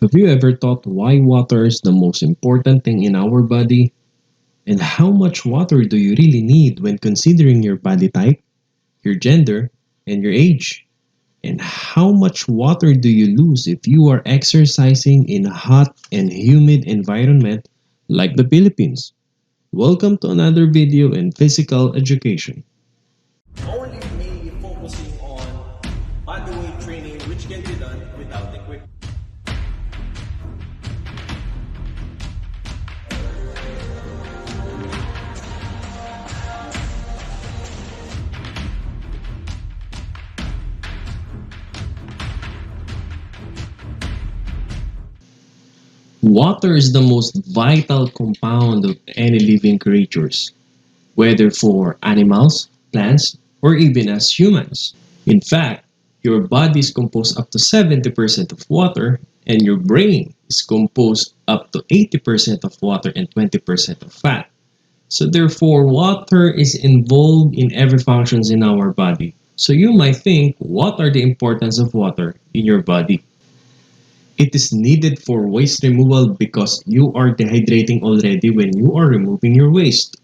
Have you ever thought why water is the most important thing in our body? And how much water do you really need when considering your body type, your gender, and your age? And how much water do you lose if you are exercising in a hot and humid environment like the Philippines? Welcome to another video in physical education. Only mainly focusing on bodyweight training, which can be done without equipment. Water is the most vital compound of any living creatures, whether for animals, plants, or even as humans. In fact, your body is composed up to 70% of water, and your brain is composed up to 80% of water and 20% of fat. So therefore, water is involved in every functions in our body. So you might think, what are the importance of water in your body? It is needed for waste removal because you are dehydrating already when you are removing your waste.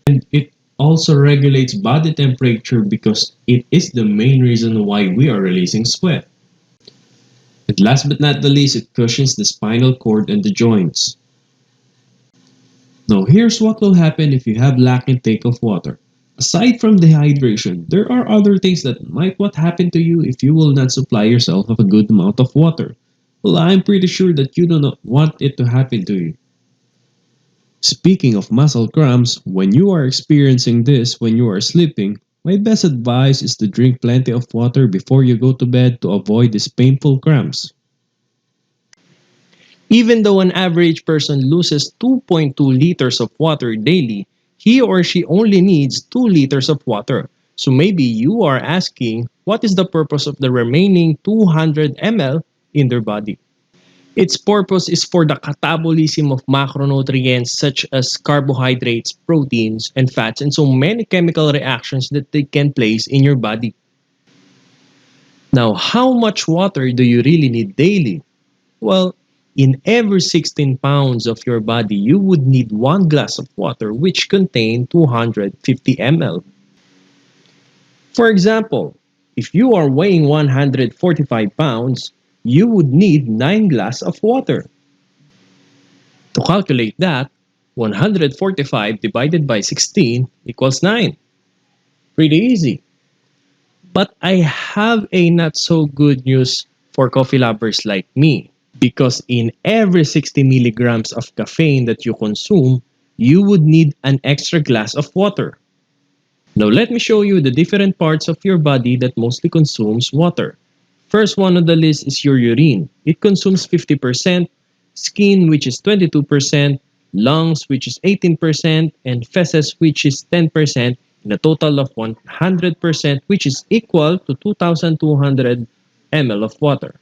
And it also regulates body temperature because it is the main reason why we are releasing sweat. And last but not the least, it cushions the spinal cord and the joints. Now here's what will happen if you have lack intake of water. Aside from dehydration, there are other things that might what happen to you if you will not supply yourself of a good amount of water. Well, I'm pretty sure that you do not want it to happen to you. Speaking of muscle cramps, when you are experiencing this when you are sleeping, my best advice is to drink plenty of water before you go to bed to avoid these painful cramps. Even though an average person loses 2.2 liters of water daily, he or she only needs 2 liters of water. So maybe you are asking, what is the purpose of the remaining 200 ml in their body? Its purpose is for the catabolism of macronutrients such as carbohydrates, proteins, and fats, and so many chemical reactions that they can place in your body. Now, how much water do you really need daily? Well, in every 16 pounds of your body, you would need 1 glass of water which contain 250 ml. For example, if you are weighing 145 pounds, you would need 9 glass of water. To calculate that, 145 divided by 16 equals 9. Pretty easy. But I have a not so good news for coffee lovers like me. Because in every 60 milligrams of caffeine that you consume, you would need an extra glass of water. Now let me show you the different parts of your body that mostly consumes water. First one on the list is your urine. It consumes 50%, skin which is 22%, lungs which is 18%, and feces which is 10%, in a total of 100% which is equal to 2,200 ml of water.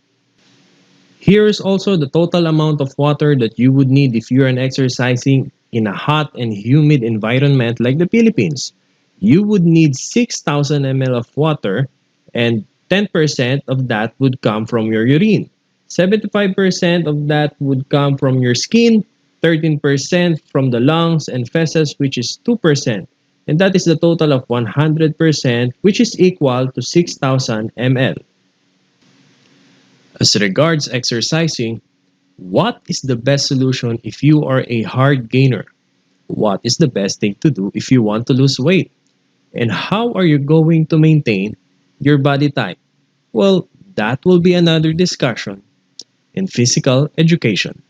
Here is also the total amount of water that you would need if you are exercising in a hot and humid environment like the Philippines. You would need 6,000 ml of water, and 10% of that would come from your urine. 75% of that would come from your skin, 13% from the lungs and feces, which is 2%. And that is the total of 100%, which is equal to 6,000 ml. As regards exercising, what is the best solution if you are a hard gainer? What is the best thing to do if you want to lose weight? And how are you going to maintain your body type? Well, that will be another discussion in physical education.